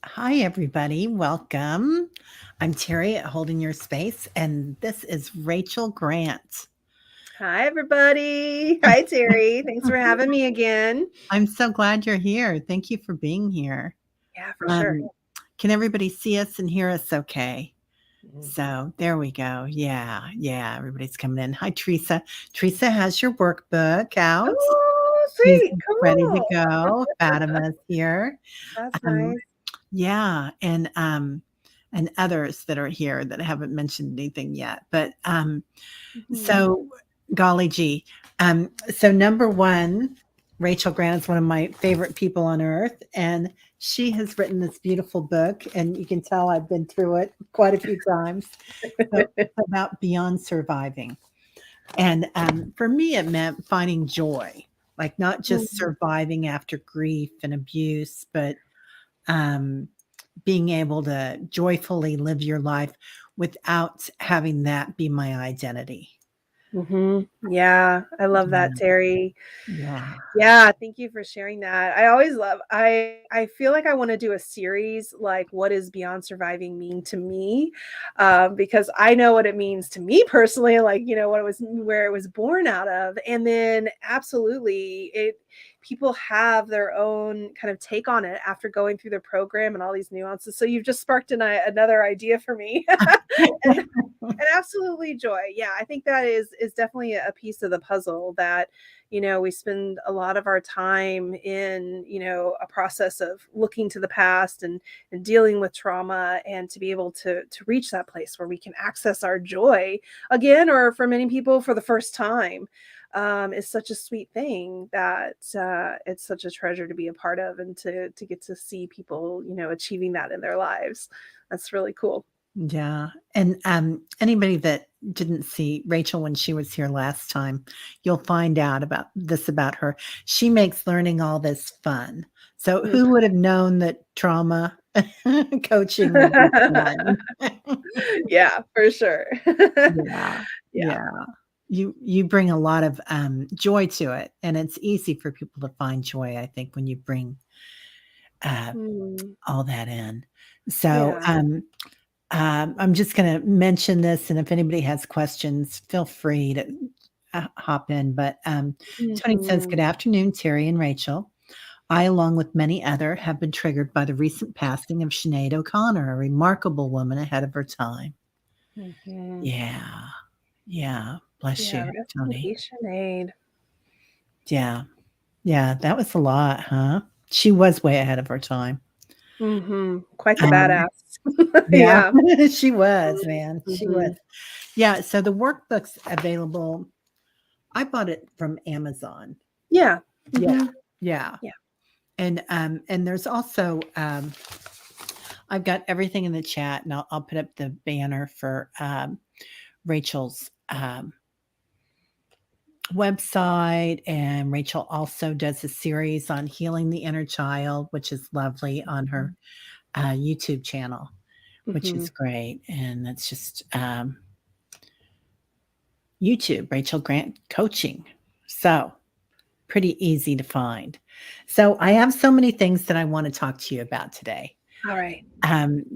Hi, everybody. Welcome. I'm Terry at Holding Your Space, and this is Rachel Grant. Hi, everybody. Hi, Terry. Thanks for having me again. I'm so glad you're here. Thank you for being here. Yeah, for sure. Um, can everybody see us and hear us okay? Mhm. So there we go. Yeah, everybody's coming in. Hi, Teresa. Teresa has your workbook out. Oh, She's sweet. ready to Cool. go. Fatima's here. That's Um, nice. yeah, and others that are here that haven't mentioned anything yet. But Mhm. so golly gee. So number one, Rachel Grant is one of my favorite people on earth, and she has written this beautiful book, and you can tell I've been through it quite a few times. So it's about beyond surviving. And for me, it meant finding joy, like not just Mhm. surviving after grief and abuse, but um, being able to joyfully live your life without having that be my identity. Yeah, I love that, Yeah. Terry. Yeah. Yeah, thank you for sharing that. I always love I feel like I wanna do a series like what does beyond surviving mean to me? Because I know what it means to me personally, like, what it was where it was born out of. And then absolutely it people have their own kind of take on it after going through the program and all these nuances. So you've just sparked another idea for me. and and absolutely joy. Yeah, I think that is definitely a piece of the puzzle that we spend a lot of our time in a process of looking to the past and dealing with trauma, and to be able to reach that place where we can access our joy again, or for many people for the first time, is such a sweet thing that it's such a treasure to be a part of, and to get to see people achieving that in their lives. That's really cool. Yeah. And anybody that didn't see Rachel when she was here last time, you'll find out about her. She makes learning all this fun. So who would have known that trauma coaching would be fun? Yeah, for sure. Yeah. Yeah. Yeah. You bring a lot of joy to it, and it's easy for people to find joy, I think, when you bring uh, Mm, all that in. So yeah. I'm just going to mention this, and if anybody has questions, feel free to hop in. But Tony says, "Good Mhm. afternoon, Terry and Rachel. I, along with many other, have been triggered by the recent passing of Sinead OConnor, a remarkable woman ahead of her time." Mhm. Yeah, yeah. Bless Yeah, you, rest in Tony. peace, Sinead. Yeah, yeah. That was a lot, huh? She was way ahead of her time. Mhm. Quite the Um, badass. yeah, Yeah. she was, man. She was. Mhm. Yeah. So the workbook's available. I bought it from Amazon. Yeah. Yeah, Mhm. yeah. Yeah. And there's also, I've got everything in the chat, and I'll put up the banner for, Rachel's, website, and Rachel also does a series on healing the inner child, which is lovely, on her, YouTube channel, which is Mhm. great, and it's just, YouTube, Rachel Grant Coaching. So pretty easy to find. So I have so many things that I want to talk to you about today. Alright.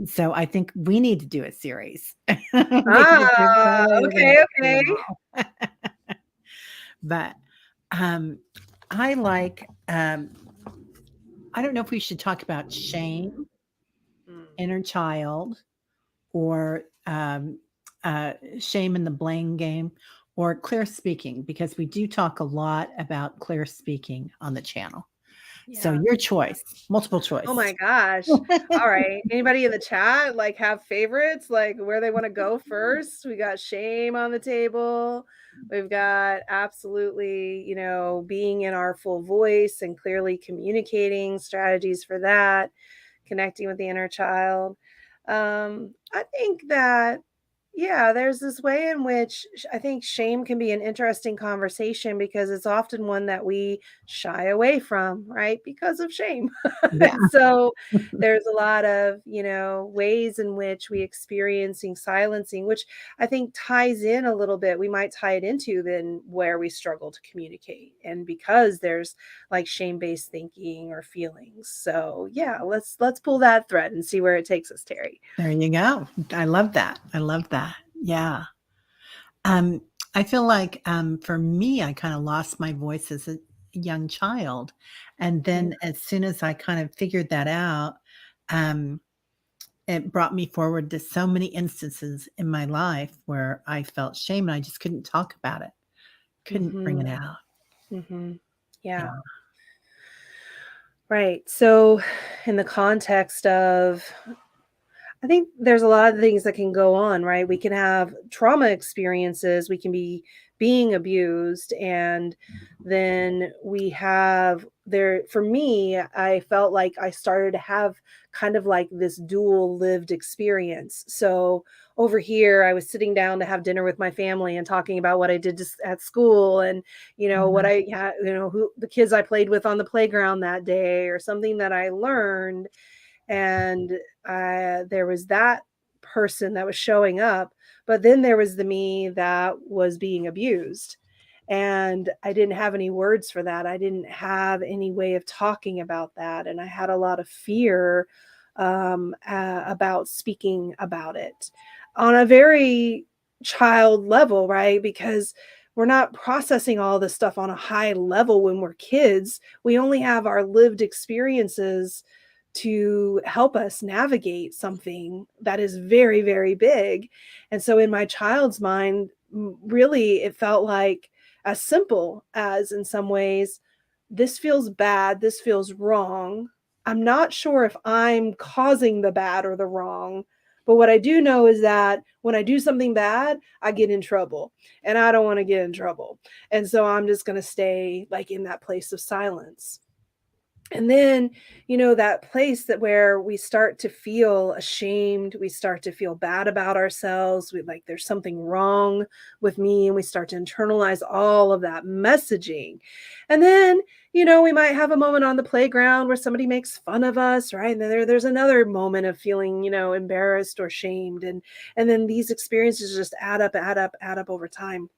So I think we need to do a series because there's no Ah, way we're going to okay, get through okay. them all. But um, I like, I don't know if we should talk about shame, Mm. inner child, or shame in the blame game, or clear speaking, because we do talk a lot about clear speaking on the channel. So Yeah. your choice, multiple Oh choice. my gosh. Alright. Anybody in the chat, like, have favorites, like, where they wanna go first? We got shame on the table. We've got absolutely, being in our full voice and clearly communicating, strategies for that, connecting with the inner child. I think that Yeah, there's this way in which I think shame can be an interesting conversation because it's often one that we shy away from, right? Because of shame. Yeah. And so there's a lot of, ways in which we experiencing silencing, which I think ties in a little bit. We might tie it into then where we struggle to communicate. And because there's like shame-based thinking or feelings. So yeah, let's pull that thread and see where it takes us, Terry. There you go. I love that. I love that. Yeah. Um, I feel like, for me, I kinda lost my voice as a young child, and Yeah. then as soon as I kind of figured that out, um, it brought me forward to so many instances in my life where I felt shame and I just couldn't talk about it, couldn't bring Mhm. it out. Mhm. Yeah. Yeah. Right. So, in the context of, I think there's a lot of things that can go on, right? We can have trauma experiences, we can be being abused, and then we have there, for me, I felt like I started to have kind of like this dual lived experience. So, over here, I was sitting down to have dinner with my family and talking about what I did just at school and, what Mhm. I had, who the kids I played with on the playground that day or something that I learned, and there was that person that was showing up, but then there was the me that was being abused, and I didn't have any words for that. I didn't have any way of talking about that, and I had a lot of fear about speaking about it on a very child level, right? Because we're not processing all this stuff on a high level when we're kids. We only have our lived experiences to help us navigate something that is very, very big. And so in my child's mind, really, it felt like as simple as in some ways, this feels bad, this feels wrong. I'm not sure if I'm causing the bad or the wrong, but what I do know is that when I do something bad, I get in trouble, and I don't want to get in trouble. And so I'm just going to stay like in that place of silence. And then, that place that where we start to feel ashamed, we start to feel bad about ourselves, we like there's something wrong with me, and we start to internalize all of that messaging. And then, we might have a moment on the playground where somebody makes fun of us, right? And then there's another moment of feeling, embarrassed or shamed. And then these experiences just add up, add up, add up over time.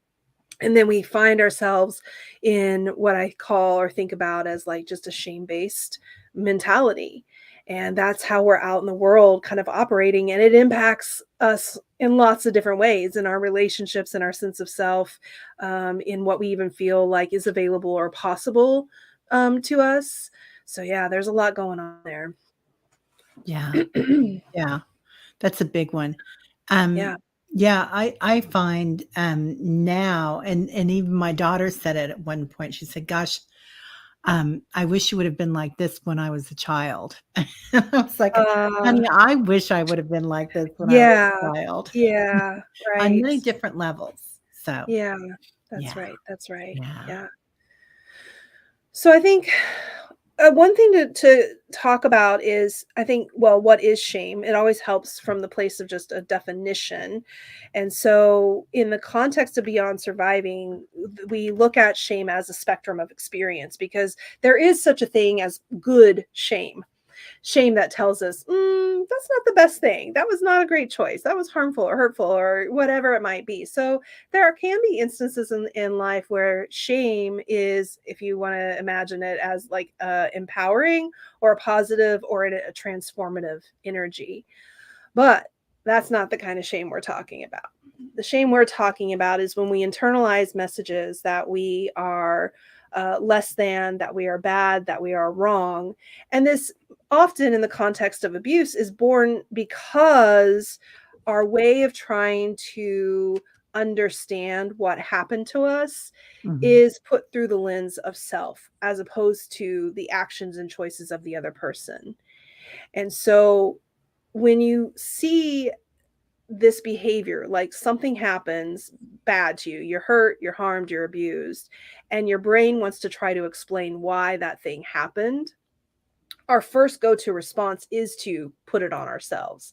And then we find ourselves in what I call or think about as like just a shame-based mentality. And that's how we're out in the world kind of operating. And it impacts us in lots of different ways in our relationships and our sense of self, in what we even feel like is available or possible to us. So, yeah, there's a lot going on there. Yeah. Yeah. That's a big one. Um, Yeah. yeah, I find, now and even my daughter said it at one point. She said, "Gosh, I wish you would have been like this when I was a child." I was like, Uh, "Honey, I wish I would have been like this when I was yeah. a child," Yeah. on Right. many different levels. So, Yeah. That's yeah, right. That's right. yeah. Yeah. So I think one thing to talk about is, I think, well, what is shame? It always helps from the place of just a definition. And so, in the context of Beyond Surviving, we look at shame as a spectrum of experience because there is such a thing as good shame that tells us, that's not the best thing. That was not a great choice. That was harmful or hurtful or whatever it might be. So can be instances in life where shame is, if you want to imagine it as like empowering or a positive or a transformative energy. But that's not the kind of shame we're talking about. The shame we're talking about is when we internalize messages that we are less than, that we are bad, that we are wrong. And this, often in the context of abuse, is born because our way of trying to understand what happened to us Mhm. is put through the lens of self as opposed to the actions and choices of the other person. And so when you see this behavior, like something happens bad to you, you're hurt, you're harmed, you're abused, and your brain wants to try to explain why that thing happened, our first go-to response is to put it on ourselves.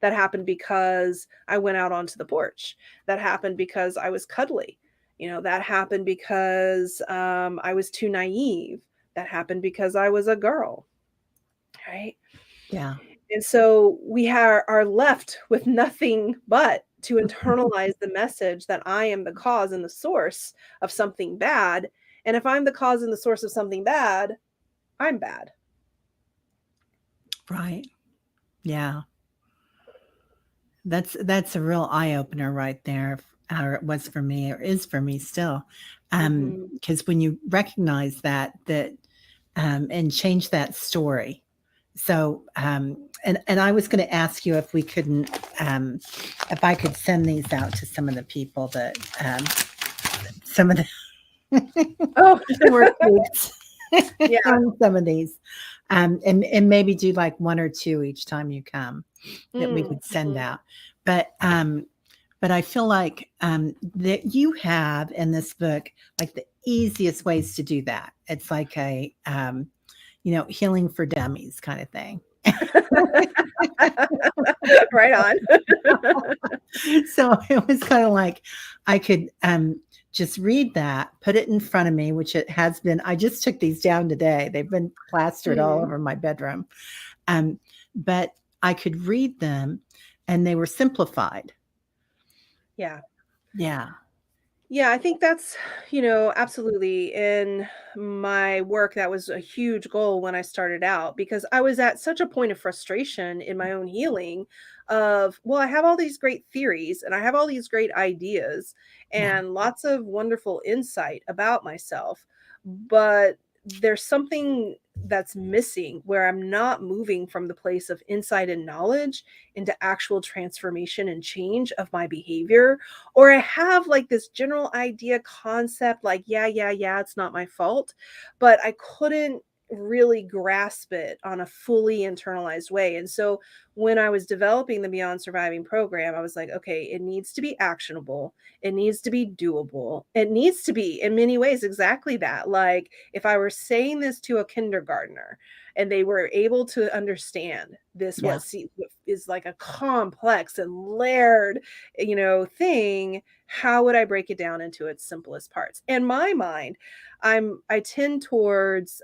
That happened because I went out onto the porch. That happened because I was cuddly. That happened because I was too naive. That happened because I was a girl, right? Yeah. And so are left with nothing but to internalize the message that I am the cause and the source of something bad. And if I'm the cause and the source of something bad, I'm bad. Right. Yeah. That's a real eye opener right there, or it was for me, or is for me still. Mhm. Because when you recognize that and change that story. So, and I was going to ask you if we couldn't, if I could send these out to some of the people that, some of the, Oh, the work groups yeah. on some of these, and maybe do like one or two each time you come that we could send Mhm. out. But I feel like that you have in this book like the easiest ways to do that. It's like a healing for dummies kind of thing. Right on. So it was kind of like I could just read that, put it in front of me, which it has been. I just took these down today. They've been plastered all Mm. over my bedroom. Um, but I could read them and they were simplified. Yeah. Yeah. Yeah, I think that's, absolutely in my work, that was a huge goal when I started out because I was at such a point of frustration in my own healing of, well, I have all these great theories and I have all these great ideas Yeah. and lots of wonderful insight about myself, but there's something that's missing where I'm not moving from the place of insight and knowledge into actual transformation and change of my behavior. Or I have like this general idea concept, like, yeah, it's not my fault, but I couldn't really grasp it on a fully internalized way. And so when I was developing the Beyond Surviving program, I was like, okay, it needs to be actionable. It needs to be doable. It needs to be, in many ways, exactly that. Like, if I were saying this to a kindergartner and they were able to understand this, Yeah. what is like a complex and layered, thing, how would I break it down into its simplest parts? In my mind, I tend towards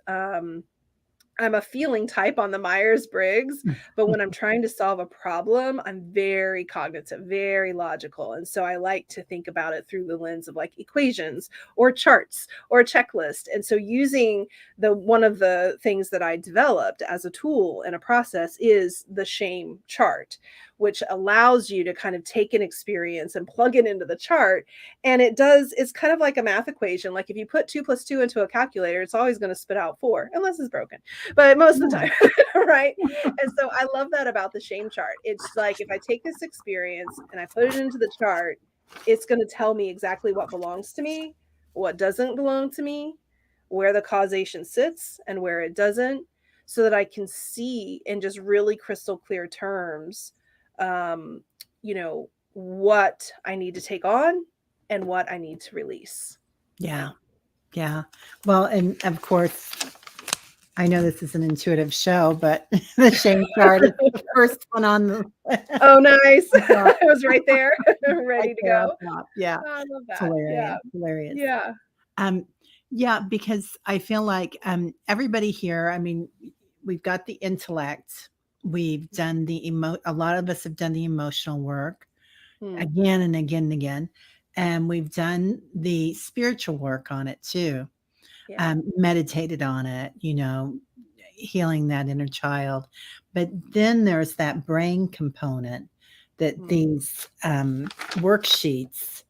I'm a feeling type on the Myers-Briggs, but when I'm trying to solve a problem, I'm very cognitive, very logical. And so I like to think about it through the lens of like equations or charts or a checklist. And so using one of the things that I developed as a tool and a process is the shame chart, which allows you to kind of take an experience and plug it into the chart. And it's kind of like a math equation. Like if you put 2 + 2 into a calculator, it's always going to spit out 4, unless it's broken, but most of the Yeah. time, right? And so I love that about the shame chart. It's like if I take this experience and I put it into the chart, it's going to tell me exactly what belongs to me, what doesn't belong to me, where the causation sits and where it doesn't, so that I can see in just really crystal clear terms, um, what I need to take on and what I need to release. Yeah. Yeah. Well, and of course, I know this is an intuitive show, but the shame chart is the first one on the Oh, nice. top, I was right there, right ready to there up go. top. Yeah. Oh, I love It's that. Yeah. hilarious. Hilarious. Yeah. Um, yeah, because I feel like everybody here, I mean, we've got the intellect, we've done a lot of us have done the emotional work Hmm. again and again and again. And we've done the spiritual work on it too, Yeah. meditated on it, healing that inner child. But then there's that brain component that Hmm. these worksheets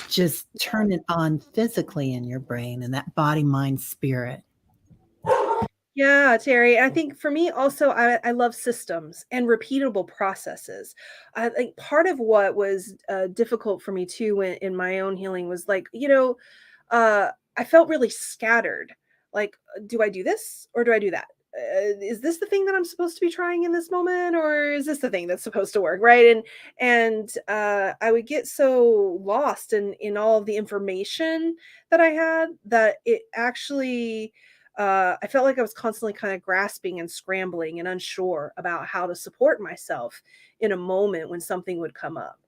just turn it on physically in your brain and that body, mind, spirit. Yeah, Terry. I think for me also, I love systems and repeatable processes. I think part of what was difficult for me too in my own healing was like, I felt really scattered. Like, do I do this or do I do that? Is this the thing that I'm supposed to be trying in this moment, or is this the thing that's supposed to work, right? And I would get so lost in all of the information that I had that it actually I felt like I was constantly kind of grasping and scrambling and unsure about how to support myself in a moment when something would come up.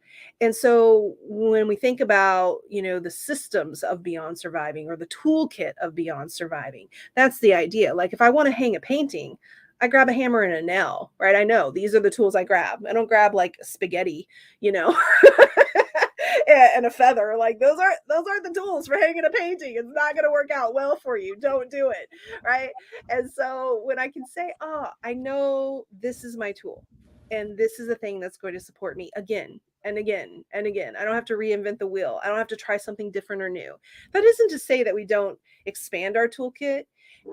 And so when we think about, the systems of Beyond Surviving or the toolkit of Beyond Surviving, that's the idea. Like if I want to hang a painting, I grab a hammer and a nail, right? I know these are the tools I grab. I don't grab like spaghetti, you know, and a feather. Like those aren't the tools for hanging a painting. It's not going to work out well for you. Don't do it, right? And so when I can say, "Oh, I know this is my tool, and this is the thing that's going to support me again and again and again. I don't have to reinvent the wheel. I don't have to try something different or new." That isn't to say that we don't expand our toolkit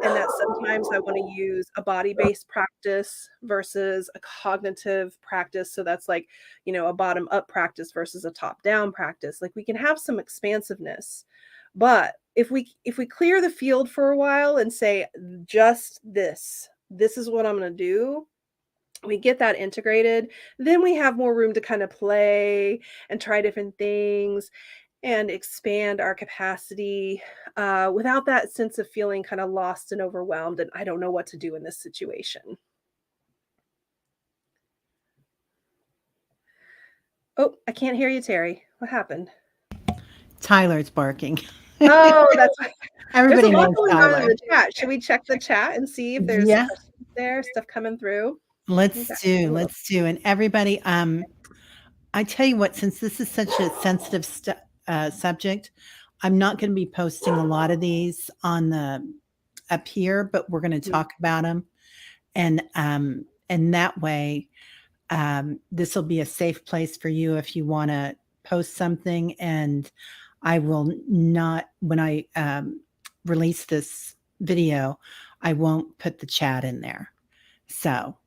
and that sometimes I want to use a body-based practice versus a cognitive practice. So that's like, a bottom-up practice versus a top-down practice. Like we can have some expansiveness. But if we clear the field for a while and say just this is what I'm going to do, we get that integrated, then we have more room to kind of play and try different things and expand our capacity without that sense of feeling kind of lost and overwhelmed and I don't know what to do in this situation. Oh, I can't hear you, Terry. What happened? Tyler's barking. Oh, that's there's a Everybody lot knows going on in Tyler. the chat. Should we check the chat and see if there's Yeah, questions there, stuff coming through? let's Okay. do. Let's do. And everybody, I tell you what, since this is such a sensitive subject, I'm not going to be posting a lot of these on the up here, but we're going to Mhm. talk about them, and that way, this will be a safe place for you if you want to post something. And I will not, when I release this video, I won't put the chat in there. So,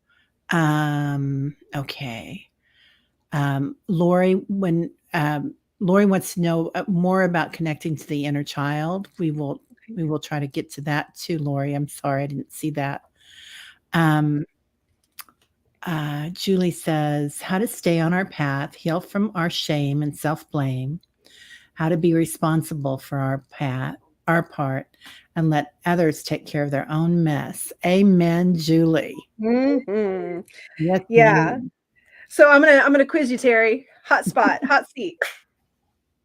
okay. Lori, when Lori wants to know more about connecting to the inner child, we will try to get to that too, Lori. I'm sorry I didn't see that. Um, Julie says, how to stay on our path, heal from our shame and self blame, how to be responsible for our path, our part, and let others take care of their own mess. Amen, Julie. Mhm. Yes, Yeah. ma'am. So I'm gonna quiz you, Terry. Hot spot, hot seat.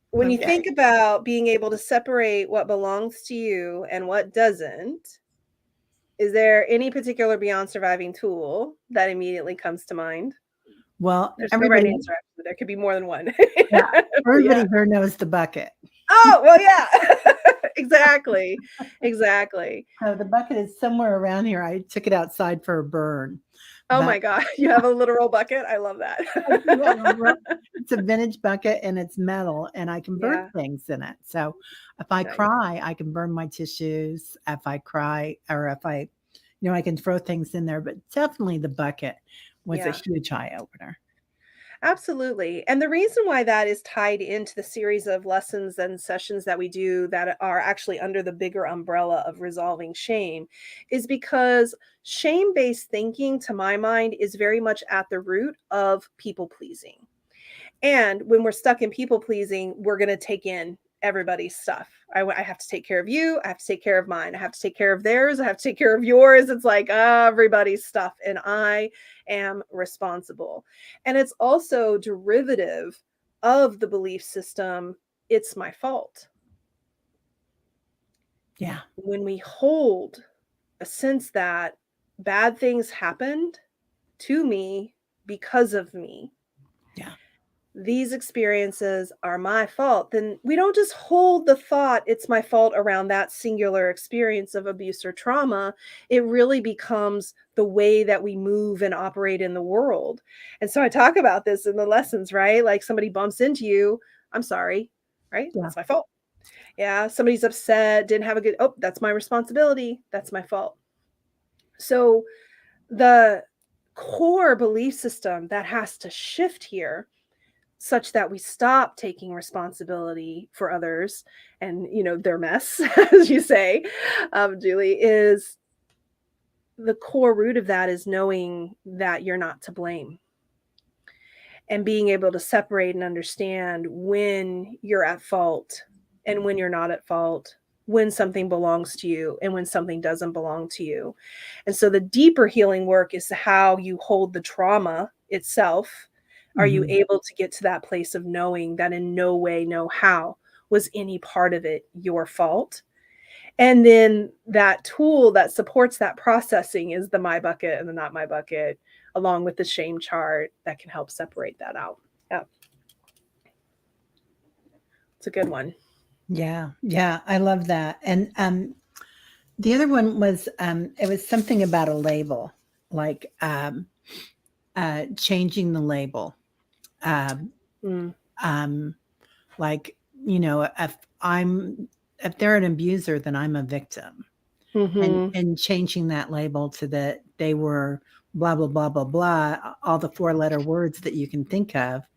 When you Okay. think about being able to separate what belongs to you and what doesn't, is there any particular Beyond Surviving tool that immediately comes to mind? Well, There's no right everybody, answer, actually. There could be more than one. yeah, Yeah. everybody here knows the bucket. Oh, well, yeah. Exactly. Exactly. So the bucket is somewhere around here. I took it outside for a burn, Oh but my god, you have a literal bucket? I love that. I do have a it's a vintage bucket and it's metal and I can burn Yeah, things in it. So if I nice. cry, I can burn my tissues. If I cry or if I, I can throw things in there, but definitely the bucket was a Yeah. huge eye opener. Absolutely. And the reason why that is tied into the series of lessons and sessions that we do that are actually under the bigger umbrella of resolving shame is because shame based thinking, to my mind, is very much at the root of people pleasing. And when we're stuck in people pleasing, we're going to take in everybody's stuff. I have to take care of you. I have to take care of mine. I have to take care of theirs. I have to take care of yours. It's like everybody's stuff. And I am responsible. And it's also derivative of the belief system. It's my fault. Yeah. When we hold a sense that bad things happened to me because of me, Yeah. these experiences are my fault, then we don't just hold the thought it's my fault around that singular experience of abuse or trauma. It really becomes the way that we move and operate in the world. And so I talk about this in the lessons, right? Like somebody bumps into you, I'm sorry, right? Yeah. That's my fault. Yeah, somebody's upset, didn't have a good, oh, that's my responsibility. That's my fault. So the core belief system that has to shift here such that we stop taking responsibility for others and their mess as you say, Julie, is the core root of that is knowing that you're not to blame and being able to separate and understand when you're at fault and when you're not at fault, when something belongs to you and when something doesn't belong to you. And so the deeper healing work is how you hold the trauma itself. Are you Mhm. able to get to that place of knowing that in no way, no how was any part of it your fault? And then that tool that supports that processing is the my bucket and the not my bucket, along with the shame chart that can help separate that out. Yeah, it's a good one. Yeah, yeah, I love that. And the other one was it was something about a label, like changing the label. Um, Mm. um, like you know, if they're an abuser, then I'm a victim, Mhm. and changing that label to that they were blah blah blah blah blah, all the four-letter words that you can think of, Mm.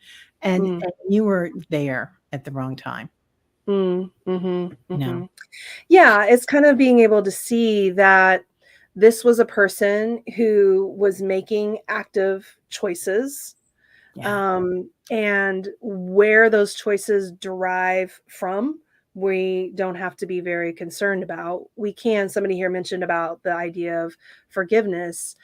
and you were there at the wrong time. Mm. Mhm. No, Mhm. Yeah, it's kind of being able to see that this was a person who was making active choices, yeah, and where those choices derive from, we don't have to be very concerned about. We can, somebody here mentioned about the idea of forgiveness.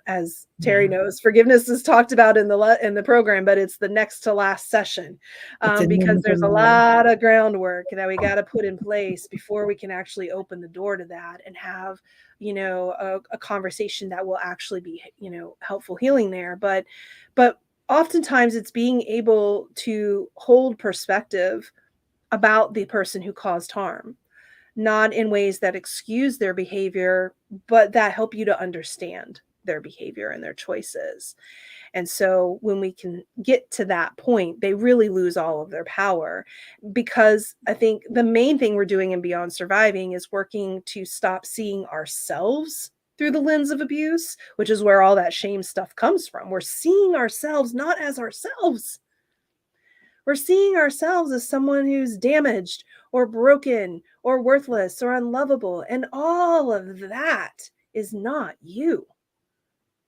As Terry yeah. knows, forgiveness is talked about in in the program, but it's the next to last session, It's a because there's a no. lot of groundwork that we got to put in place before we can actually open the door to that and have, a conversation that will actually be, helpful healing there. But oftentimes it's being able to hold perspective about the person who caused harm, not in ways that excuse their behavior, but that help you to understand their behavior and their choices. And so when we can get to that point, they really lose all of their power, because I think the main thing we're doing in Beyond Surviving is working to stop seeing ourselves through the lens of abuse, which is where all that shame stuff comes from. We're seeing ourselves not as ourselves. We're seeing ourselves as someone who's damaged or broken or worthless or unlovable. And all of that is not you.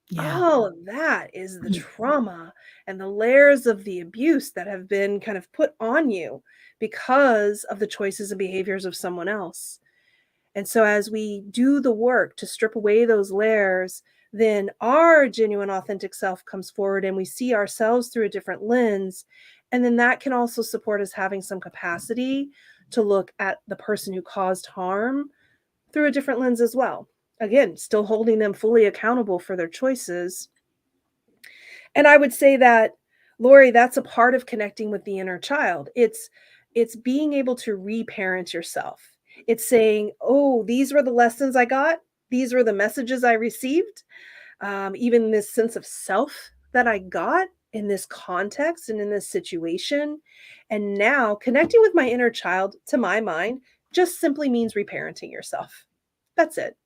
Yeah. All of that is the trauma and the layers of the abuse that have been kind of put on you because of the choices and behaviors of someone else. And so, as we do the work to strip away those layers, then our genuine, authentic self comes forward and we see ourselves through a different lens. And then that can also support us having some capacity to look at the person who caused harm through a different lens as well. Again, still holding them fully accountable for their choices. And I would say that, Lori, that's a part of connecting with the inner child. It's being able to reparent yourself. It's saying, "Oh, these were the lessons I got. These were the messages I received. Even this sense of self that I got in this context and in this situation. And now connecting with my inner child, to my mind, just simply means reparenting yourself. That's it.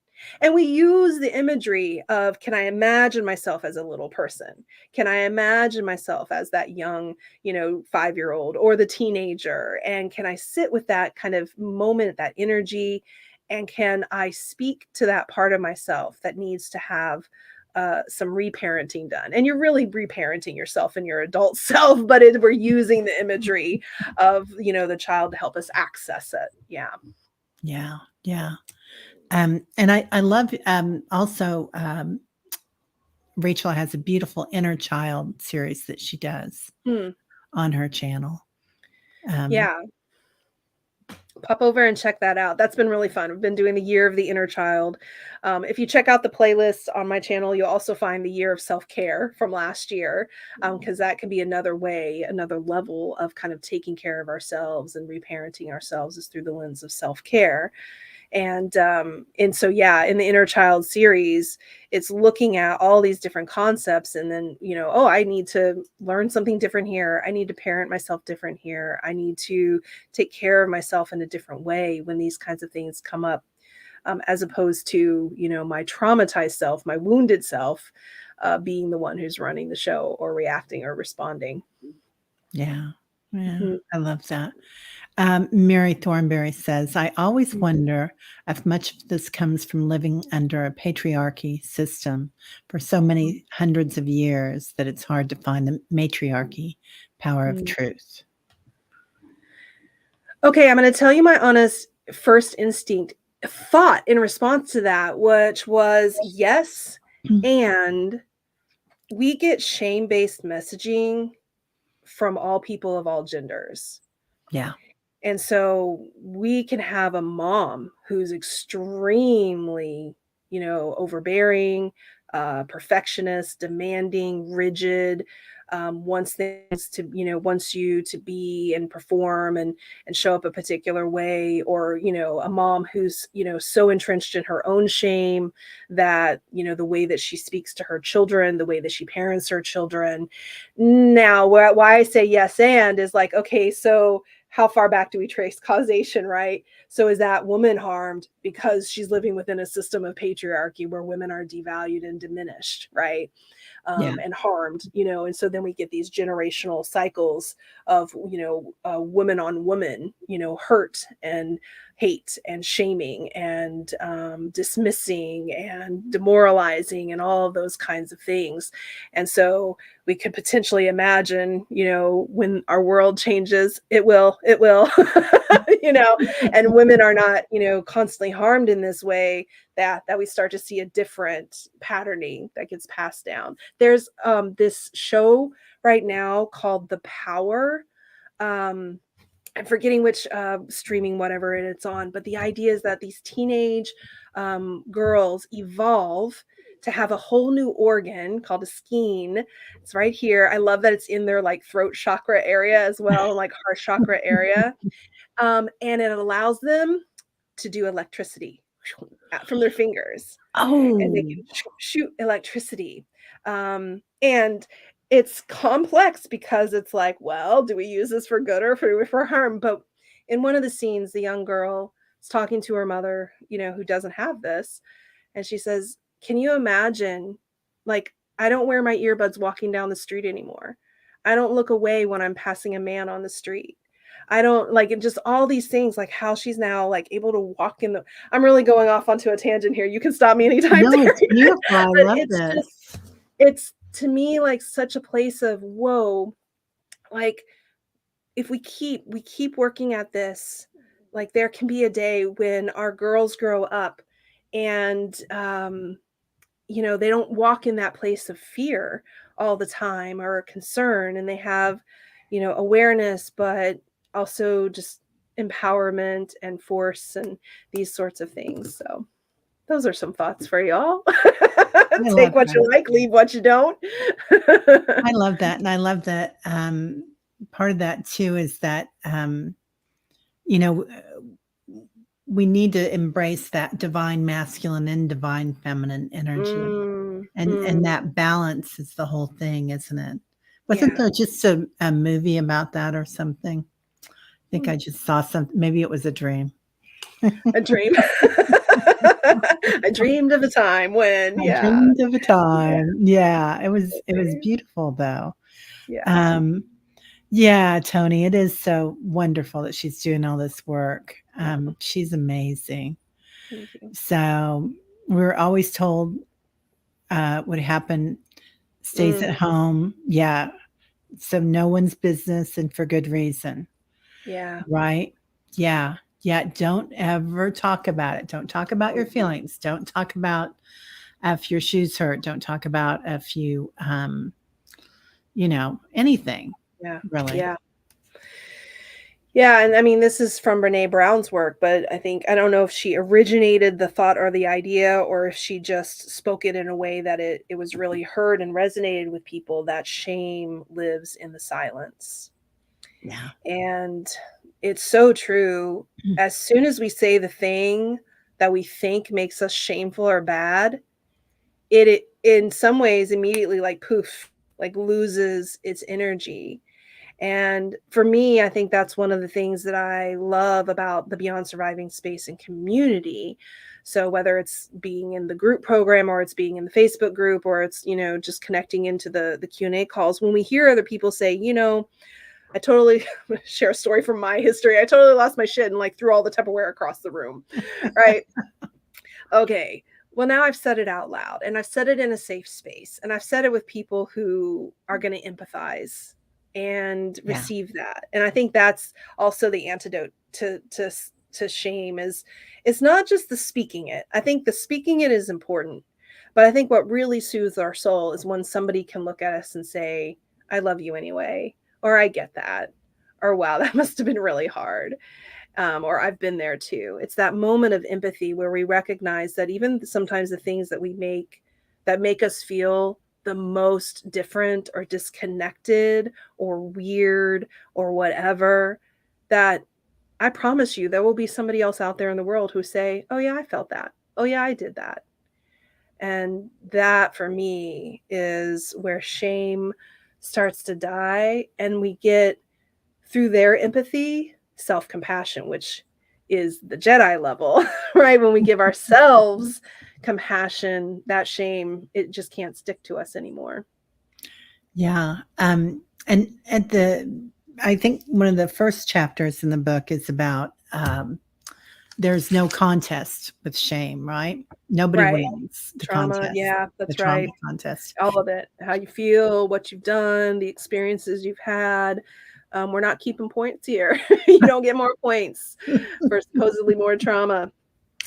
And we use the imagery of, can I imagine myself as a little person? Can I imagine myself as that young, 5-year-old or the teenager? And can I sit with that kind of moment, that energy? And can I speak to that part of myself that needs to have some reparenting done? And you're really reparenting yourself in your adult self, but we're using the imagery of, the child to help us access it. Yeah. Yeah, yeah. And I love also Rachel has a beautiful inner child series that she does Hmm. on her channel. Um, Yeah. Pop over and check that out. That's been really fun. We've been doing the year of the inner child. If you check out the playlist on my channel, you'll also find the year of self-care from last year, because that can be another way, another level of kind of taking care of ourselves and reparenting ourselves is through the lens of self-care. And so yeah, in the inner child series, it's looking at all these different concepts, and then, oh, I need to learn something different here, I need to parent myself different here, I need to take care of myself in a different way when these kinds of things come up, as opposed to, my traumatized self, my wounded self, being the one who's running the show or reacting or responding. yeah, yeah, Mhm. I love that. Mary Thornberry says, I always wonder if much of this comes from living under a patriarchy system for so many hundreds of years that it's hard to find the matriarchy power of Mhm. truth. Okay, I'm going to tell you my honest first instinct thought in response to that, which was yes. And we get shame-based messaging from all people of all genders. Yeah. And so we can have a mom who's extremely, overbearing, perfectionist, demanding, rigid, wants things to, wants you to be and perform and show up a particular way, or, a mom who's, so entrenched in her own shame that, the way that she speaks to her children, the way that she parents her children. Now, why I say yes and is like, okay, so how far back do we trace causation, right? So is that woman harmed because she's living within a system of patriarchy where women are devalued and diminished, right? Yeah. And harmed, and so then we get these generational cycles of, woman on woman, hurt and hate and shaming and dismissing and demoralizing and all of those kinds of things. And so we could potentially imagine, when our world changes, it will, and women are not, constantly harmed in this way, that we start to see a different patterning that gets passed down. There's this show right now called The Power. I'm forgetting which streaming whatever it's on, but the idea is that these teenage girls evolve to have a whole new organ called a skein. It's right here. I love that it's in their like throat chakra area as well, like heart chakra area. And it allows them to do electricity from their fingers, and they Oh, can shoot electricity. And it's complex because it's like, well, do we use this for good or for harm? But in one of the scenes, the young girl is talking to her mother, who doesn't have this. And she says, can you imagine, like, I don't wear my earbuds walking down the street anymore. I don't look away when I'm passing a man on the street. I don't like it, just all these things, like how she's now like able to walk in the. I'm really going off onto a tangent here. You can stop me anytime, no, Terry. it's beautiful. I But love it's just, this. it's to me like such a place of whoa, like if we keep working at this, like there can be a day when our girls grow up and they don't walk in that place of fear all the time or concern, and they have, awareness, but also just empowerment and force and these sorts of things. So those are some thoughts for y'all. I love Take what you that. like, leave what you don't. I love that. And I love that part of that too is that you know, we need to embrace that divine masculine and divine feminine energy. Mm, And mm, that balance is the whole thing, isn't it? Wasn't yeah. there just a movie about that or something? I think I just saw something. Maybe it was a dream. A dream. I dreamed of a time when, I yeah, dreamed of a yeah, time. Yeah, it was okay, beautiful though. yeah. Um, yeah, Tony, it is so wonderful that she's doing all this work. Oh, She's amazing. thank you. So we're always told what happened stays at Mm, home. Yeah. So no one's business and for good reason. yeah. Right? Yeah. Yeah. Don't ever talk about it. Don't talk about your Mhm. feelings. Don't talk about if your shoes hurt. Don't talk about if you, anything Yeah, really. yeah. Yeah, and I mean, this is from Brené Brown's work, but I don't know if she originated the thought or the idea, or if she just spoke it in a way that it was really heard and resonated with people, that shame lives in the silence. Yeah. And it's so true. As soon as we say the thing that we think makes us shameful or bad, it in some ways immediately like poof, like loses its energy. And for me, I think that's one of the things that I love about the Beyond Surviving space and community. So whether it's being in the group program or it's being in the Facebook group or it's, just connecting into the Q&A calls, when we hear other people say, I totally share a story from my history. I totally lost my shit and like threw all the Tupperware across the room. Right. Okay. Well, now I've said it out loud and I've said it in a safe space and I've said it with people who are going to empathize and Yeah. receive that. And I think that's also the antidote to to shame is it's not just the speaking it. I think the speaking it is important, but I think what really soothes our soul is when somebody can look at us and say, I love you anyway, or I get that, or wow, that must have been really hard, or I've been there too. It's that moment of empathy where we recognize that even sometimes the things that make us feel the most different or disconnected or weird or whatever, that I promise you there will be somebody else out there in the world who say, "Oh yeah, I felt that. Oh yeah, I did that." And that for me is where shame starts to die and we get through their empathy, self-compassion, which is the Jedi level, right? When we give ourselves compassion, that shame, it just can't stick to us anymore. Yeah. And at I think one of the first chapters in the book is about there's no contest with shame, right? Nobody Right. wins the Trauma, contest, yeah, the that's trauma right. contest. All of it. How you feel, what you've done, the experiences you've had. We're not keeping points here. You don't get more points for supposedly more trauma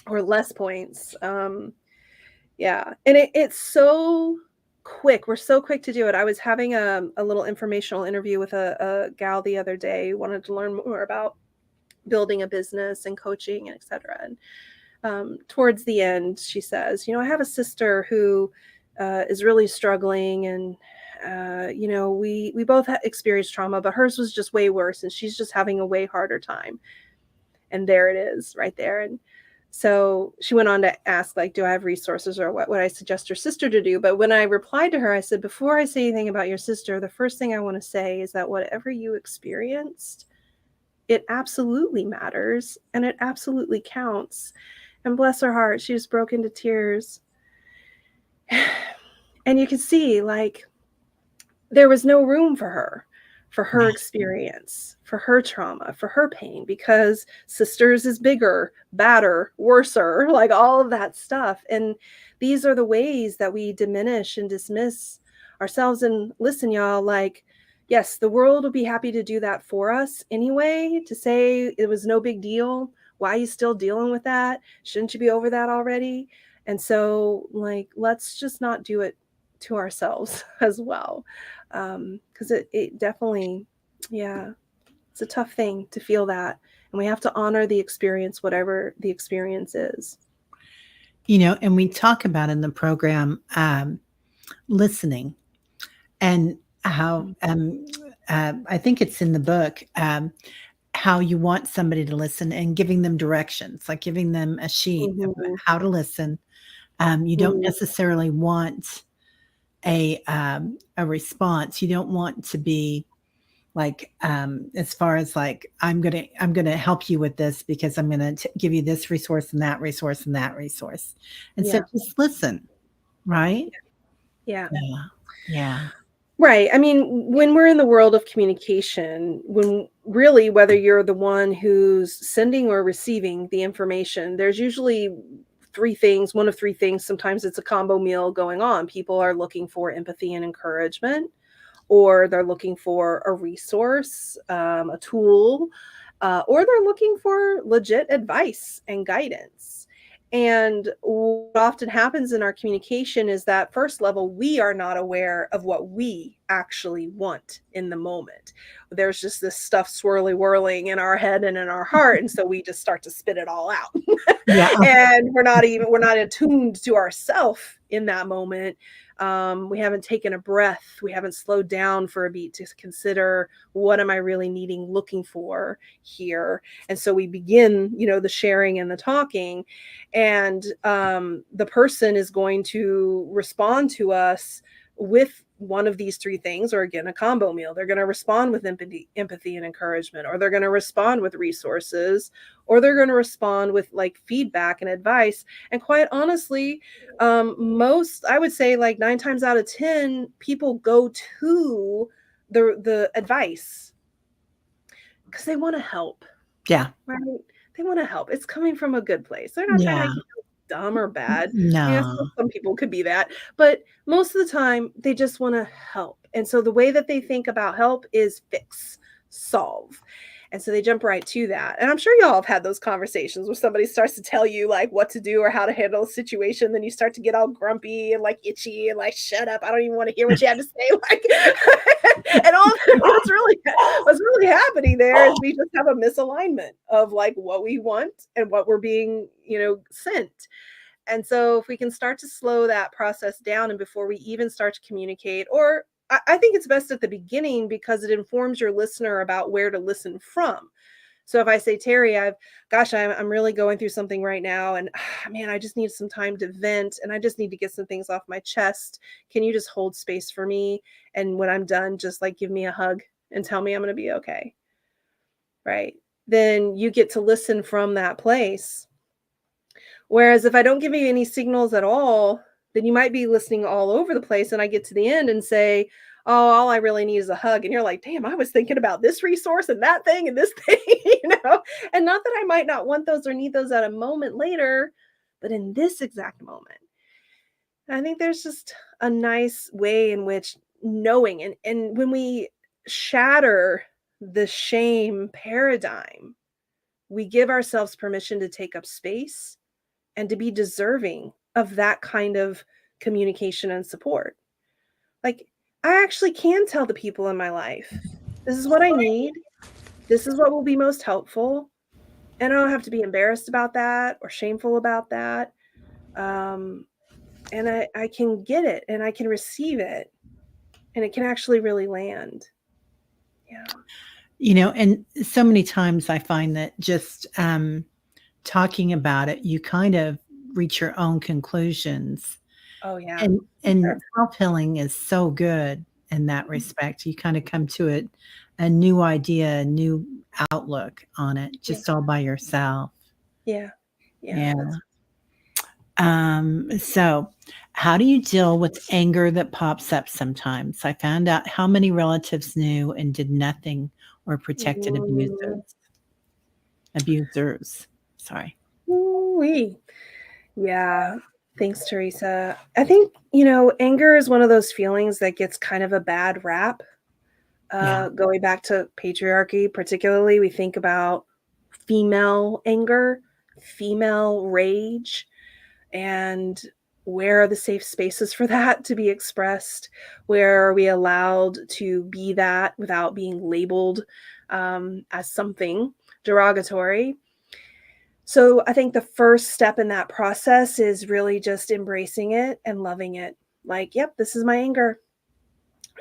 or less points. Yeah, and it's so quick. We're so quick to do it. I was having a little informational interview with a gal the other day who wanted to learn more about building a business and coaching and et cetera. And towards the end, she says, "You know, I have a sister who is really struggling, and you know, we both experienced trauma, but hers was just way worse, and she's just having a way harder time." And there it is, right there. And so she went on to ask, like, do I have resources or what would I suggest your sister to do? But when I replied to her, I said, before I say anything about your sister, the first thing I want to say is that whatever you experienced, it absolutely matters and it absolutely counts. And bless her heart, she just broke into tears. And you could see, like, there was no room for her Yeah. experience, for her trauma, for her pain, because sisters is bigger, badder, worser, like all of that stuff. And these are the ways that we diminish and dismiss ourselves. And listen, y'all, like, yes, the world will be happy to do that for us anyway, to say it was no big deal. Why are you still dealing with that? Shouldn't you be over that already? And so, like, let's just not do it to ourselves as well. Because it definitely, yeah, it's a tough thing to feel that. And we have to honor the experience, whatever the experience is. You know, and we talk about in the program listening and how I think it's in the book how you want somebody to listen and giving them directions, like giving them a sheet of Mhm, how to listen. You don't mhm. necessarily want a response. You don't want to be like as far as like I'm gonna help you with this because I'm gonna give you this resource and that resource and that resource, and so Yeah, just listen, right? yeah. Yeah, yeah, Right. I mean, when we're in the world of communication, when really whether you're the one who's sending or receiving the information, there's usually three things, one of three things. Sometimes it's a combo meal going on. People are looking for empathy and encouragement, or they're looking for a resource, a tool, or they're looking for legit advice and guidance. And what often happens in our communication is that first level, we are not aware of what we actually want in the moment. There's just this stuff swirly whirling in our head and in our heart. And so we just start to spit it all out. yeah. And we're not attuned to ourself in that moment. We haven't taken a breath. We haven't slowed down for a beat to consider, what am I really needing, looking for here? And so we begin, you know, the sharing and the talking, and the person is going to respond to us with one of these three things, or again, a combo meal. They're going to respond with empathy and encouragement, or they're going to respond with resources, or they're going to respond with like feedback and advice. And quite honestly, most, I would say, like 9 times out of 10, people go to the advice because they want to help, Yeah, right? They want to help. It's coming from a good place. They're not trying to yeah, make you feel dumb or bad. I mean, no, some people could be that, but most of the time they just want to help. And so the way that they think about help is fix, solve. And so they jump right to that. And I'm sure y'all have had those conversations where somebody starts to tell you like what to do or how to handle a situation. Then you start to get all grumpy and like itchy and like, shut up. I don't even want to hear what you have to say. Like, and all what's really happening there is we just have a misalignment of like what we want and what we're being, sent. And so if we can start to slow that process down and before we even start to communicate, or I think it's best at the beginning because it informs your listener about where to listen from. So if I say, Terry, I'm really going through something right now, and man, I just need some time to vent, and I just need to get some things off my chest. Can you just hold space for me? And when I'm done, just like give me a hug and tell me I'm going to be okay. Right? Then you get to listen from that place. Whereas if I don't give you any signals at all, then you might be listening all over the place. And I get to the end and say, oh, all I really need is a hug. And you're like, damn, I was thinking about this resource and that thing and this thing, and not that I might not want those or need those at a moment later, but in this exact moment. And I think there's just a nice way in which knowing, and when we shatter the shame paradigm, we give ourselves permission to take up space and to be deserving of that kind of communication and support. Like, I actually can tell the people in my life, this is what I need. This is what will be most helpful. And I don't have to be embarrassed about that or shameful about that. And I can get it and I can receive it. And it can actually really land. Yeah. And so many times I find that just talking about it, you kind of reach your own conclusions. Oh, yeah. And Sure. self-healing is so good in that respect. You kind of come to it a new idea, a new outlook on it, just all by yourself. Yeah. Yeah. That's So how do you deal with anger that pops up sometimes? I found out how many relatives knew and did nothing or protected abusers. Sorry. Ooh-wee. Yeah. Thanks, Teresa. I think, anger is one of those feelings that gets kind of a bad rap. Yeah. Going back to patriarchy, particularly, we think about female anger, female rage, and where are the safe spaces for that to be expressed? Where are we allowed to be that without being labeled as something derogatory? So I think the first step in that process is really just embracing it and loving it. Like, yep, this is my anger.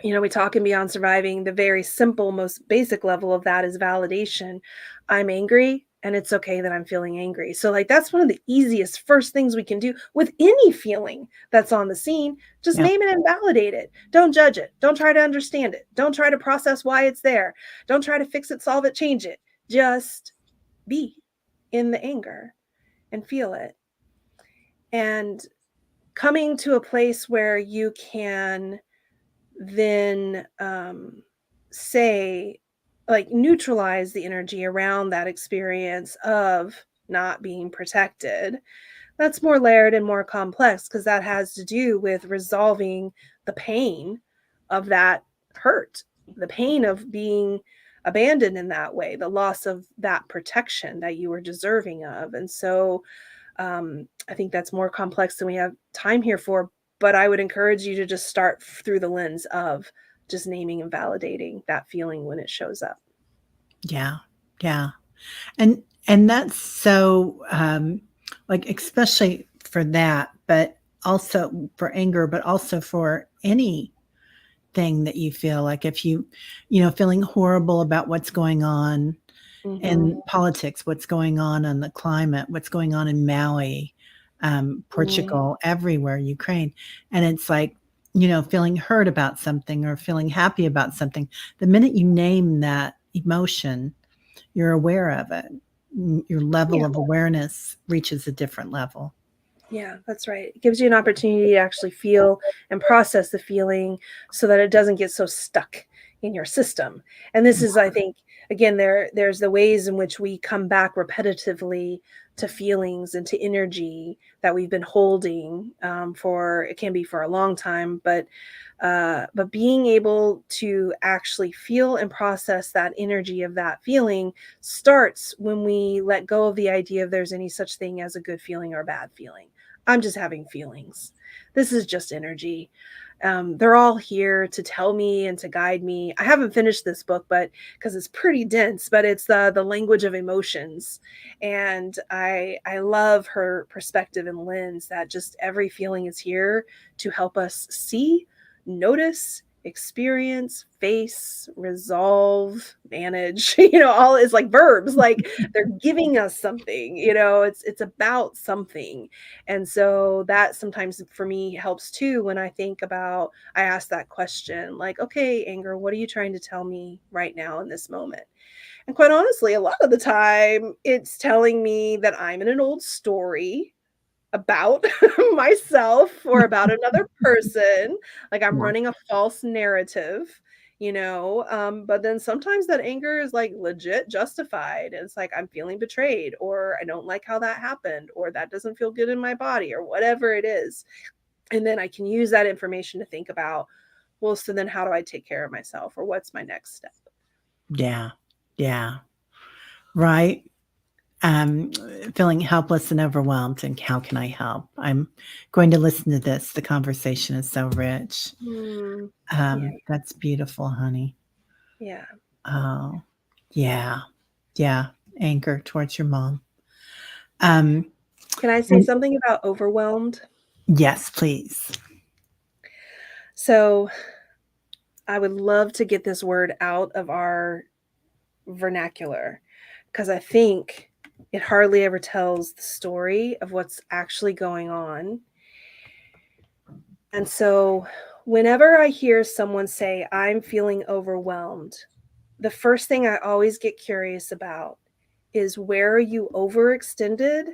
We talk in Beyond Surviving, the very simple, most basic level of that is validation. I'm angry and it's okay that I'm feeling angry. So like, that's one of the easiest first things we can do with any feeling that's on the scene. Just Yeah. name it and validate it. Don't judge it. Don't try to understand it. Don't try to process why it's there. Don't try to fix it, solve it, change it. Just be in the anger and feel it. And coming to a place where you can then say, like, neutralize the energy around that experience of not being protected. That's more layered and more complex because that has to do with resolving the pain of that hurt, the pain of being abandoned in that way, the loss of that protection that you were deserving of. And so I think that's more complex than we have time here for, but I would encourage you to just start through the lens of just naming and validating that feeling when it shows up. Yeah. Yeah. And that's so like especially for that, but also for anger, but also for anything that you feel like if feeling horrible about what's going on Mm-hmm. in politics, what's going on the climate, what's going on in Maui, Portugal, everywhere, Ukraine. And it's like, feeling hurt about something or feeling happy about something. The minute you name that emotion, you're aware of it. Your level Yeah. of awareness reaches a different level. Yeah, that's right. It gives you an opportunity to actually feel and process the feeling so that it doesn't get so stuck in your system. And this is, I think, again, there's the ways in which we come back repetitively to feelings and to energy that we've been holding for, it can be for a long time, but being able to actually feel and process that energy of that feeling starts when we let go of the idea of there's any such thing as a good feeling or a bad feeling. I'm just having feelings. This is just energy. They're all here to tell me and to guide me. I haven't finished this book, but because it's pretty dense, but it's the language of emotions, and I love her perspective and lens that just every feeling is here to help us see, notice, experience, face, resolve, manage. All is like verbs. Like they're giving us something. It's about something. And so that sometimes for me helps too when I think about, I ask that question, like, okay, anger, what are you trying to tell me right now in this moment? And quite honestly, a lot of the time it's telling me that I'm in an old story about myself or about another person, like I'm Yeah. running a false narrative, but then sometimes that anger is like legit justified. And it's like I'm feeling betrayed, or I don't like how that happened, or that doesn't feel good in my body, or whatever it is. And then I can use that information to think about, well, so then how do I take care of myself, or what's my next step? Yeah. Yeah. Right. Um, Feeling helpless and overwhelmed, and how can I help? I'm going to listen to this. The conversation is so rich. Hmm. Yeah. That's beautiful, honey. Yeah. Oh, yeah. Yeah. Anger towards your mom. Um, Can I say and something about overwhelmed? yes, please. So I would love to get this word out of our vernacular, because I think it hardly ever tells the story of what's actually going on. And so whenever I hear someone say, I'm feeling overwhelmed, the first thing I always get curious about is, where are you overextended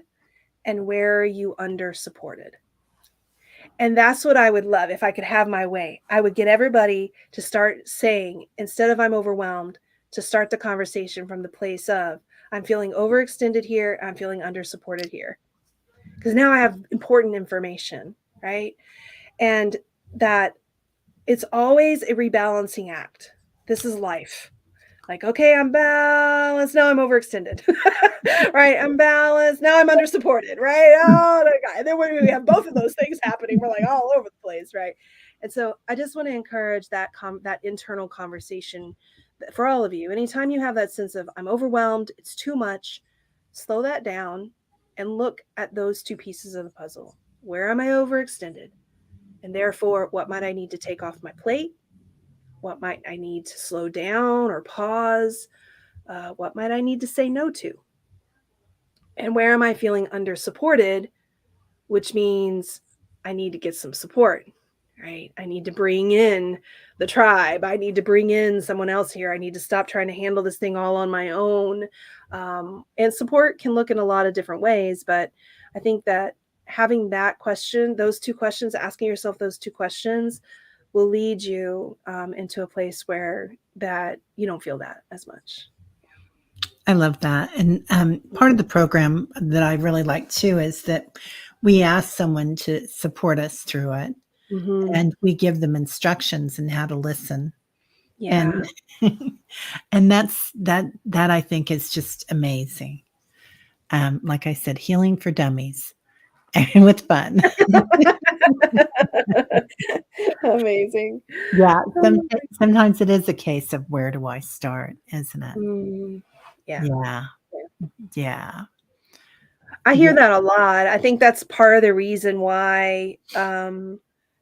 and where are you under supported? And that's what I would love if I could have my way. I would get everybody to start saying, instead of I'm overwhelmed, to start the conversation from the place of, I'm feeling overextended here, I'm feeling under supported here. Because now I have important information, right? And that it's always a rebalancing act. This is life. Like, okay, I'm balanced. Now I'm overextended. Right? I'm balanced. Now I'm under supported. Right? Oh, and then when we have both of those things happening, we're like all over the place. Right? And so I just want to encourage that internal conversation for all of you. Anytime you have that sense of, I'm overwhelmed, it's too much, slow that down and look at those two pieces of the puzzle. Where am I overextended? And therefore, what might I need to take off my plate? What might I need to slow down or pause? What might I need to say no to? And where am I feeling under supported, which means I need to get some support, right? I need to bring in the tribe. I need to bring in someone else here. I need to stop trying to handle this thing all on my own. And support can look in a lot of different ways, but I think that having that question, those two questions, asking yourself those two questions will lead you into a place where that you don't feel that as much. I love that. And part of the program that I really like too is that we ask someone to support us through it, Mm-hmm. and we give them instructions on how to listen. Yeah. And and that I think is just amazing. Like I said, healing for dummies and with fun. Amazing. Yeah, sometimes it is a case of where do I start, isn't it? Mm, yeah. Yeah, yeah, I hear yeah. that a lot. I think that's part of the reason why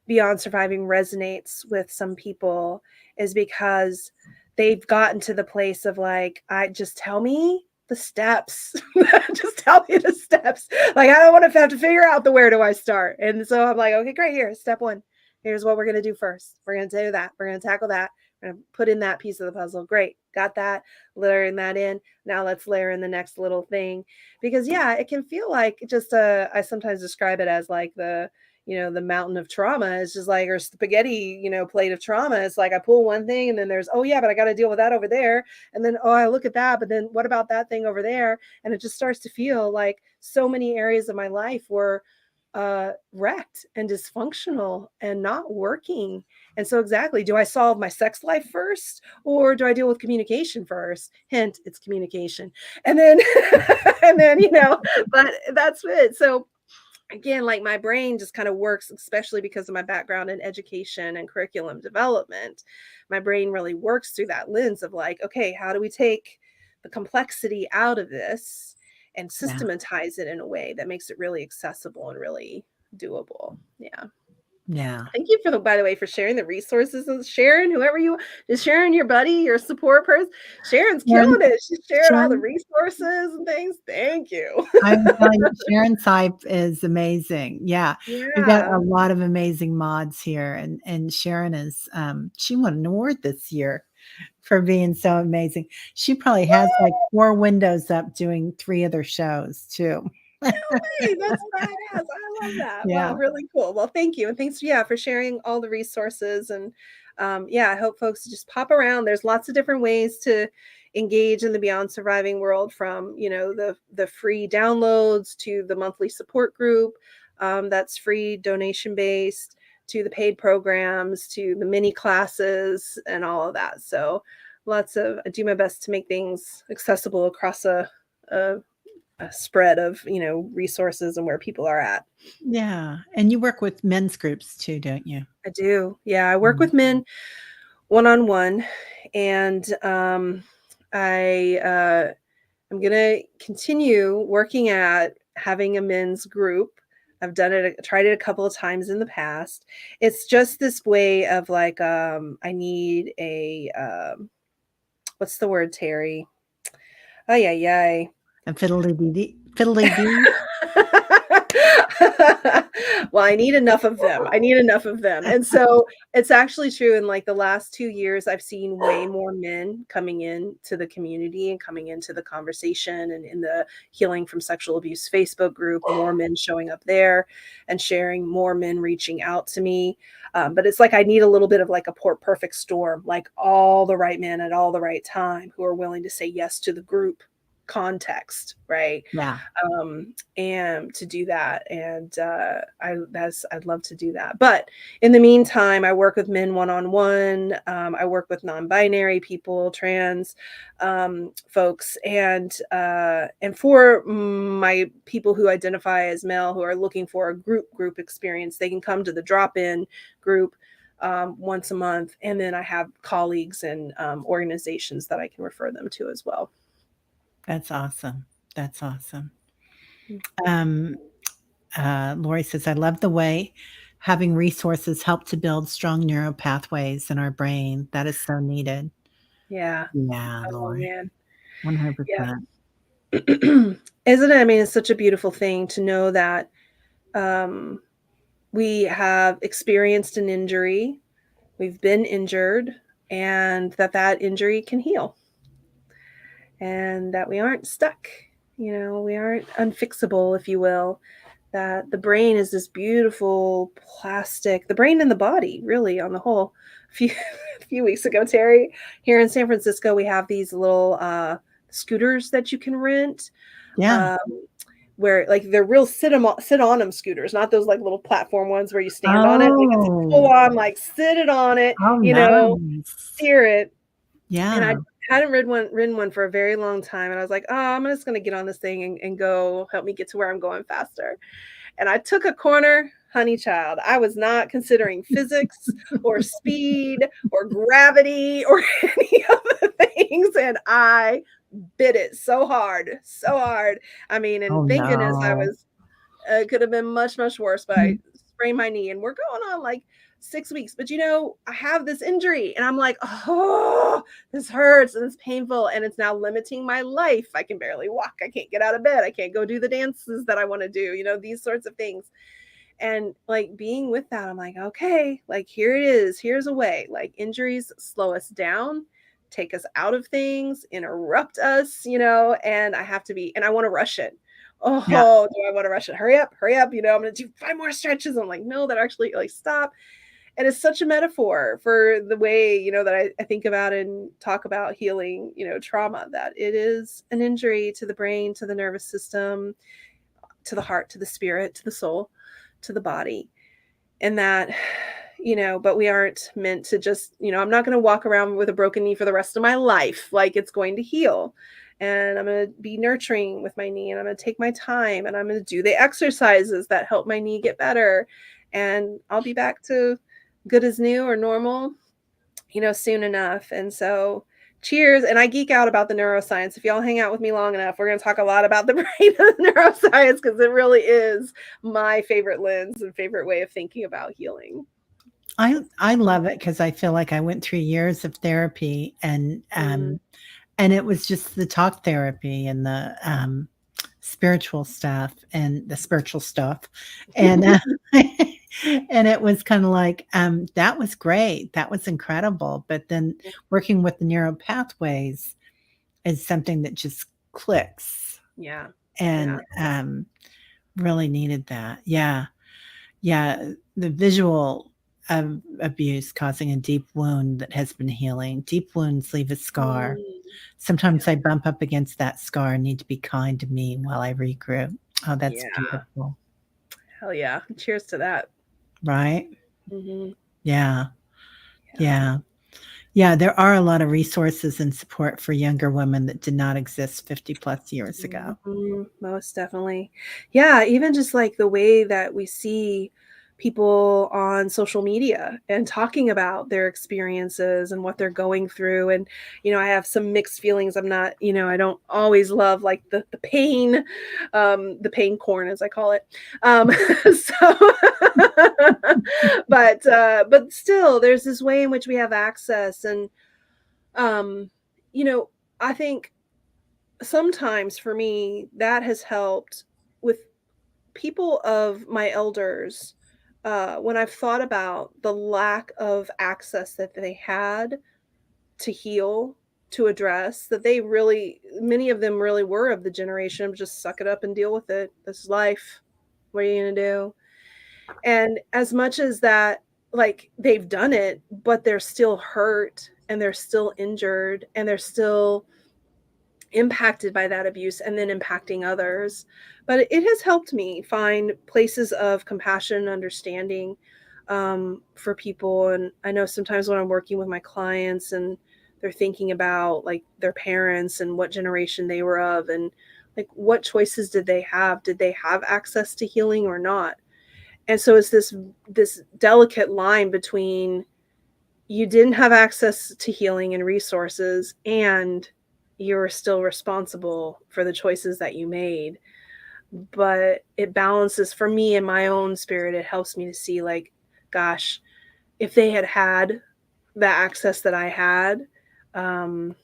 Beyond Surviving resonates with some people, is because they've gotten to the place of like, I just tell me the steps. Just tell me the steps. Like, I don't want to have to figure out the where do I start. And so I'm like, okay, great. Here, step one. Here's what we're going to do first. We're going to do that. We're going to tackle that. We're going to put in that piece of the puzzle. Great. Got that. Layering that in. Now let's layer in the next little thing, because yeah, it can feel like just I sometimes describe it as like the mountain of trauma. It's just like, or spaghetti, plate of trauma. It's like I pull one thing and then there's, oh yeah, but I got to deal with that over there. And then, oh, I look at that, but then what about that thing over there? And it just starts to feel like so many areas of my life were wrecked and dysfunctional and not working. And so exactly, do I solve my sex life first or do I deal with communication first? Hint, it's communication. And then and then, but that's it. So again, like my brain just kind of works, especially because of my background in education and curriculum development. My brain really works through that lens of like, okay, how do we take the complexity out of this and Yeah. systematize it in a way that makes it really accessible and really doable? Yeah. Yeah. Thank you by the way, for sharing the resources and Sharon, whoever you is Sharon, your buddy, your support person. Sharon's killing Sharon, it. She shared all the Sharon, resources and things. Thank you. I'm telling you, Sharon's hype is amazing. Yeah, we've got Yeah. a lot of amazing mods here, and Sharon is she won an award this year for being so amazing. She probably has like 4 windows up doing 3 other shows too. Hey, that's badass. I love that. Yeah, Wow, really cool. Well, thank you. And thanks, yeah, for sharing all the resources. And yeah, I hope folks just pop around. There's lots of different ways to engage in the Beyond Surviving world, from, the free downloads to the monthly support group that's free, donation based, to the paid programs, to the mini classes and all of that. So I do my best to make things accessible across a spread of resources and where people are at. yeah, and you work with men's groups too, don't you? I do. Yeah, I work Mm. with men one-on-one, and I'm gonna continue working at having a men's group. I've tried it a couple of times in the past. It's just this way of like, I need a what's the word, Terry? Oh yeah, yeah. And fiddly dee. Well, I need enough of them. I need enough of them. And so it's actually true. In like the last 2 years, I've seen way more men coming in to the community and coming into the conversation, and in the Healing from Sexual Abuse Facebook group, more men showing up there and sharing, more men reaching out to me. But it's like I need a little bit of like a perfect storm, like all the right men at all the right time who are willing to say yes to the group context, right? Yeah, And to do that. And I'd love to do that. But in the meantime, I work with men one-on-one. I work with non-binary people, trans folks, and for my people who identify as male who are looking for a group experience, they can come to the drop-in group once a month, and then I have colleagues and organizations that I can refer them to as well. that's awesome. That's awesome. Mm. Um, Lori says, I love the way having resources help to build strong neural pathways in our brain. That is so needed. Yeah. Yeah, Oh Lori, man. Yeah. 100%. Isn't it? I mean, it's such a beautiful thing to know that um, we have experienced an injury, we've been injured, and that injury can heal, and that we aren't stuck. We aren't unfixable, if you will. That the brain is this beautiful plastic, the brain and the body, really, on the whole. A few weeks ago, Terry, here in San Francisco, we have these little scooters that you can rent. Yeah. Um, where like they're real sit on them scooters, not those like little platform ones where you stand on it. Like it's full Oh, on, like sit it on it, oh, nice. steer it. And I Yeah. hadn't ridden one for a very long time, and I was like, oh, I'm just gonna get on this thing and go help me get to where I'm going faster. And I took a corner, honey child. I was not considering physics or speed or gravity or any of the things, and I bit it so hard, so hard. I mean, Oh, and thank goodness I no. was it could have been much, much worse, but I Mhm. sprained my knee, and we're going on like 6 weeks. But I have this injury, and I'm like, oh, this hurts and it's painful, and it's now limiting my life. I can barely walk. I can't get out of bed. I can't go do the dances that I want to do, these sorts of things. And like being with that, I'm like, okay, like here it is. Here's a way. Like injuries slow us down, take us out of things, interrupt us, and I have to be, and I want to rush it. Yeah. Oh, do I want to rush it? Hurry up, hurry up. I'm going to do 5 more stretches. I'm like, no, that actually, like, stop. And it's such a metaphor for the way, that I think about and talk about healing, trauma, that it is an injury to the brain, to the nervous system, to the heart, to the spirit, to the soul, to the body. And that, but we aren't meant to just, I'm not going to walk around with a broken knee for the rest of my life. Like, it's going to heal. And I'm going to be nurturing with my knee, and I'm going to take my time, and I'm going to do the exercises that help my knee get better. And I'll be back to good as new or normal, soon enough. And so, cheers. And I geek out about the neuroscience. If y'all hang out with me long enough, we're going to talk a lot about the brain and neuroscience, because it really is my favorite lens and favorite way of thinking about healing. I love it because I feel like I went through years of therapy, Mm, and it was just the talk therapy and the spiritual stuff and the spiritual stuff, and and it was kind of like that was great, that was incredible. But then working with the neural pathways is something that just clicks, yeah. Yeah. and really needed that. Yeah. Yeah, the visual of abuse causing a deep wound that has been healing. Deep wounds leave a scar. Mm, Sometimes yeah. I bump up against that scar and need to be kind to me while I regroup. Oh, that's Yeah. beautiful. Hell yeah. Cheers to that. Right? Hmm. Yeah. Yeah. Yeah. Yeah, there are a lot of resources and support for younger women that did not exist 50 plus years ago. Mhm, most definitely. Yeah, even just like the way that we see people on social media and talking about their experiences and what they're going through. And, I have some mixed feelings. I'm not, I don't always love like the pain corn, as I call it. So, but still, there's this way in which we have access. And, um, you know, I think sometimes for me that has helped with people of my elders, when I've thought about the lack of access that they had to heal, to address, that they really, many of them really were of the generation of just suck it up and deal with it, this is life, what are you going to do? And as much as that, like, they've done it, but they're still hurt, and they're still injured, and they're still impacted by that abuse and then impacting others. But it has helped me find places of compassion and understanding, for people. And I know sometimes when I'm working with my clients and they're thinking about like their parents and what generation they were of, and like what choices did they have? Did they have access to healing or not? And so it's this delicate line between, you didn't have access to healing and resources, and you're still responsible for the choices that you made. But it balances for me in my own spirit. It helps me to see, like, gosh, if they had had the access that I had, um,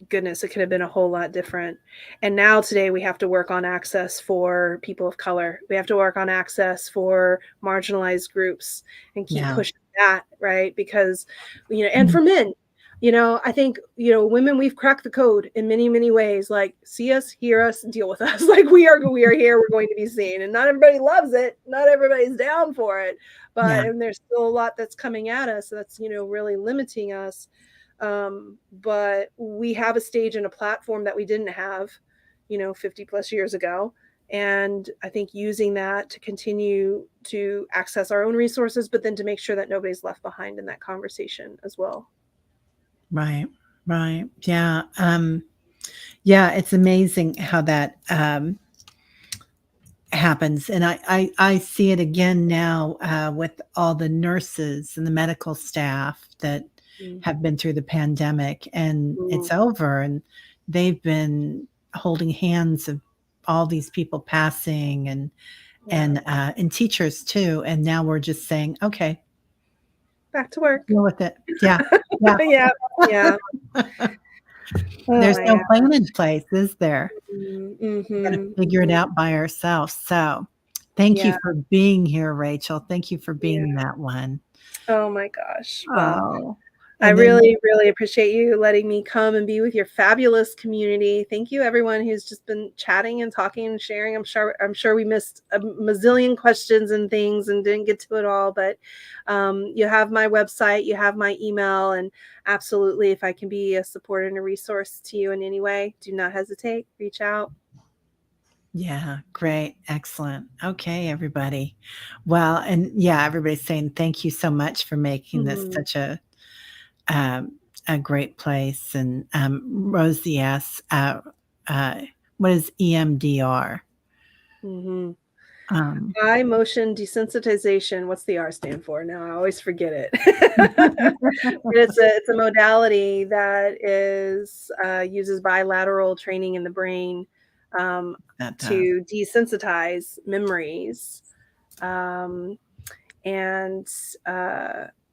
goodness, it could have been a whole lot different. And now today we have to work on access for people of color. We have to work on access for marginalized groups and keep Yeah. pushing that, right? Because, and for men, I think, women, we've cracked the code in many, many ways. Like, see us, hear us, deal with us. Like, we are here, we're going to be seen. And not everybody loves it. Not everybody's down for it. Yeah. And there's still a lot that's coming at us that's, really limiting us. But we have a stage and a platform that we didn't have, 50 plus years ago. And I think using that to continue to access our own resources, but then to make sure that nobody's left behind in that conversation as well. Right. Right. Yeah. Yeah, it's amazing how that happens. And I see it again now with all the nurses and the medical staff that Mm. have been through the pandemic, and Mm. it's over, and they've been holding hands of all these people passing, Yeah. and teachers too. And now we're just saying, okay, Back to work. deal with it. Yeah. Yeah. Yeah. Yeah. Oh There's my no God. plan in place, is there? Gotta Mm-hmm. figure it out by ourselves. So, thank you Yeah. for being here, Rachel. Thank you for Yeah. being that one. Oh my gosh. Well, Oh. I And then, really, really appreciate you letting me come and be with your fabulous community. Thank you, everyone who's just been chatting and talking and sharing. I'm sure we missed a mazillion questions and things and didn't get to it all, but you have my website, you have my email, and absolutely, if I can be a support and a resource to you in any way, do not hesitate. Reach out. yeah, great. Excellent. Okay, everybody. Well, and yeah, everybody's saying thank you so much for making this Mhm, such um, a great place. And Rosie asks, uh, what is EMDR? mhm. Um, Eye motion desensitization. What's the R stand for? Now I always forget it. It's a modality that is uses bilateral training in the brain um, that does. to desensitize memories. Um, and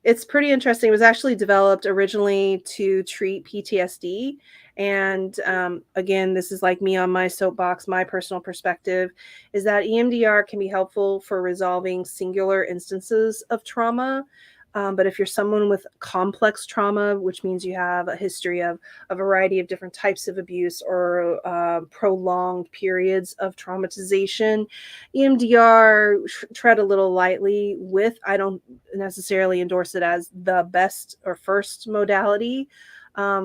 it's pretty interesting. It was actually developed originally to treat PTSD. And again, this is like me on my soapbox. My personal perspective is that EMDR can be helpful for resolving singular instances of trauma. But if you're someone with complex trauma, which means you have a history of a variety of different types of abuse or prolonged periods of traumatization, EMDR tread a little lightly with. I don't necessarily endorse it as the best or first modality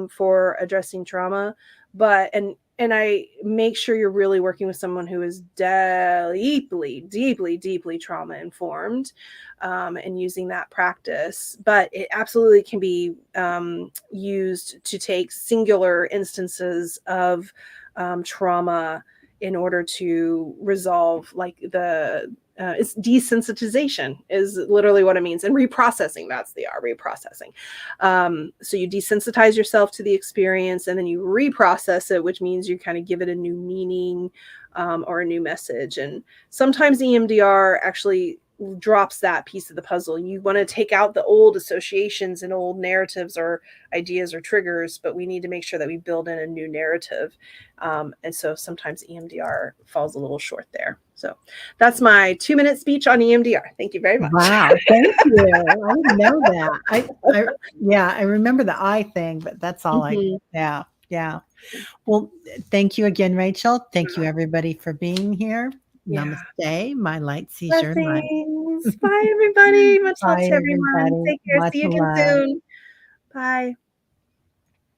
for addressing trauma, but and I make sure you're really working with someone who is deeply, deeply, deeply trauma informed and using that practice. But it absolutely can be used to take singular instances of trauma in order to resolve like the it's desensitization is literally what it means, and reprocessing, that's the R, reprocessing. So you desensitize yourself to the experience and then you reprocess it, which means you kind of give it a new meaning or a new message. And sometimes EMDR actually drops that piece of the puzzle. You want to take out the old associations and old narratives or ideas or triggers, but we need to make sure that we build in a new narrative. And so sometimes EMDR falls a little short there. So that's my 2-minute speech on EMDR. Thank you very much. Wow, thank you. I didn't know that. Yeah, I remember the eye thing, but that's all I, Mhm. yeah, yeah. Well, thank you again, Rachel. Thank you, everybody, for being here. Yeah. Namaste. My light sees your light. Blessings. Bye, everybody. Much love Bye, to everyone. everybody. Take care. Lots See you of again love. soon. Bye.